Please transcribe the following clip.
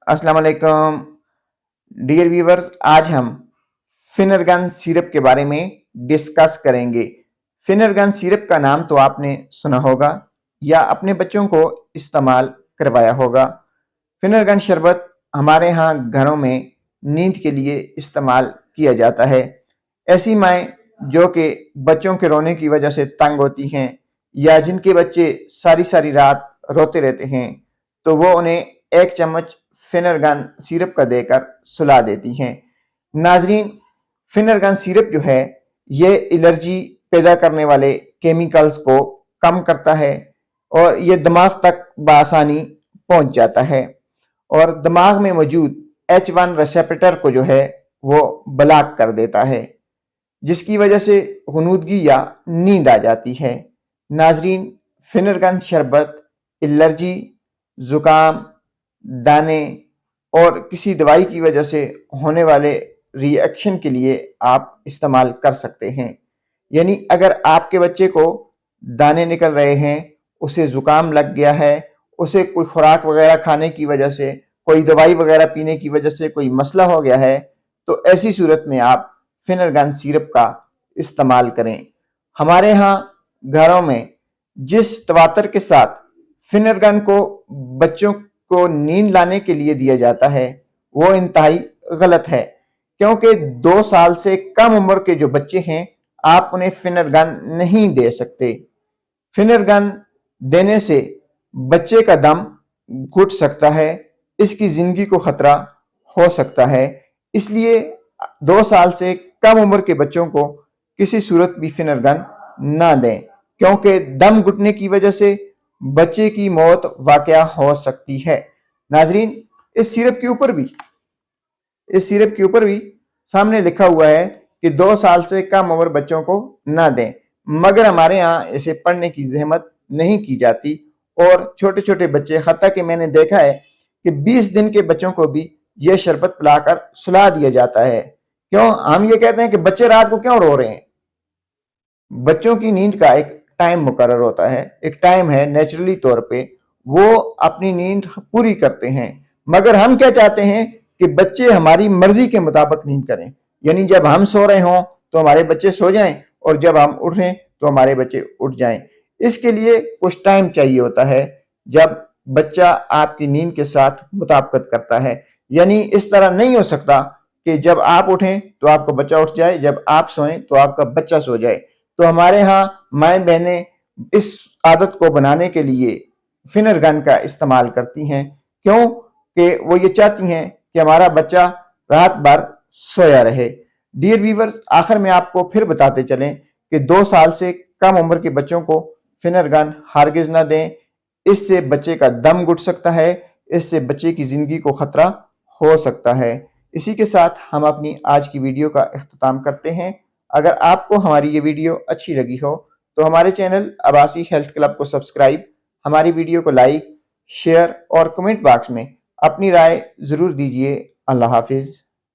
अस्सलाम वालेकुम dear viewers. आज हम फिनरगन सिरप के बारे में डिस्कस करेंगे। फिनरगन सिरप का नाम तो आपने सुना होगा या अपने बच्चों को इस्तेमाल करवाया होगा। फिनरगन शरबत हमारे यहाँ घरों में नींद के लिए इस्तेमाल किया जाता है। ऐसी माएँ जो कि बच्चों के रोने की वजह से तंग होती हैं या जिनके बच्चे सारी सारी रात रोते रहते हैं, तो वो उन्हें एक चम्मच फिनरगन सिरप का देकर सुला देती हैं। नाजरीन, फिनरगन सिरप जो है ये एलर्जी पैदा करने वाले केमिकल्स को कम करता है और ये दिमाग तक बआसानी पहुंच जाता है और दिमाग में मौजूद H1 रिसेप्टर को जो है वो ब्लॉक कर देता है, जिसकी वजह से हुनूदगी या नींद आ जाती है। नाजरीन, फिनरगन शरबत एलर्जी, जुकाम, दाने और किसी दवाई की वजह से होने वाले रिएक्शन के लिए आप इस्तेमाल कर सकते हैं। यानी अगर आपके बच्चे को दाने निकल रहे हैं, उसे ज़ुकाम लग गया है, उसे कोई खुराक वगैरह खाने की वजह से, कोई दवाई वगैरह पीने की वजह से कोई मसला हो गया है, तो ऐसी सूरत में आप फिनरगन सिरप का इस्तेमाल करें। हमारे यहाँ घरों में जिस तवातर के साथ फिनरगन को बच्चों को नींद लाने के लिए दिया जाता है वो इंतहाई गलत है, क्योंकि 2 साल से कम उम्र के जो बच्चे हैं आप उन्हें फिनरगन नहीं दे सकते। फिनरगन देने से बच्चे का दम घुट सकता है, इसकी जिंदगी को खतरा हो सकता है। इसलिए 2 साल से कम उम्र के बच्चों को किसी सूरत भी फिनरगन ना दें, क्योंकि दम घुटने की वजह से बच्चे की मौत वाकया हो सकती है। नाजरीन, इस सिरप के ऊपर भी सामने लिखा हुआ है कि 2 साल से कम उम्र बच्चों को ना दें, मगर हमारे यहाँ इसे पढ़ने की जहमत नहीं की जाती और छोटे छोटे बच्चे, हत्ता कि मैंने देखा है कि 20 दिन के बच्चों को भी यह शरबत पिलाकर सुला दिया जाता है। क्यों? हम ये कहते हैं कि बच्चे रात को क्यों रो रहे हैं। बच्चों की नींद का एक टाइम मुकर्रर होता है, एक टाइम है, नेचुरली तौर पे वो अपनी नींद पूरी करते हैं, मगर हम क्या चाहते हैं कि बच्चे हमारी मर्जी के मुताबिक नींद करें। यानी जब हम सो रहे हों तो हमारे बच्चे सो जाएं और जब हम उठें तो हमारे बच्चे उठ जाएं। इसके लिए कुछ टाइम चाहिए होता है जब बच्चा आपकी नींद के साथ मुताबिकत करता है। यानी इस तरह नहीं हो सकता कि जब आप उठें तो आपका बच्चा उठ जाए, जब आप सोएं तो आपका बच्चा सो जाए। तो हमारे यहाँ माएँ बहनें इस आदत को बनाने के लिए फिनरगन का इस्तेमाल करती हैं, क्यों कि वो ये चाहती हैं कि हमारा बच्चा रात भर सोया रहे। डियर व्यूवर्स, आखिर में आपको फिर बताते चलें कि 2 साल से कम उम्र के बच्चों को फिनरगन हरगिज ना दें। इससे बच्चे का दम घुट सकता है, इससे बच्चे की जिंदगी को खतरा हो सकता है। इसी के साथ हम अपनी आज की वीडियो का इख्तिताम करते हैं। अगर आपको हमारी ये वीडियो अच्छी लगी हो तो हमारे चैनल अब्बासी हेल्थ क्लब को सब्सक्राइब, हमारी वीडियो को लाइक, शेयर और कमेंट बॉक्स में अपनी राय ज़रूर दीजिए। अल्लाह हाफिज़।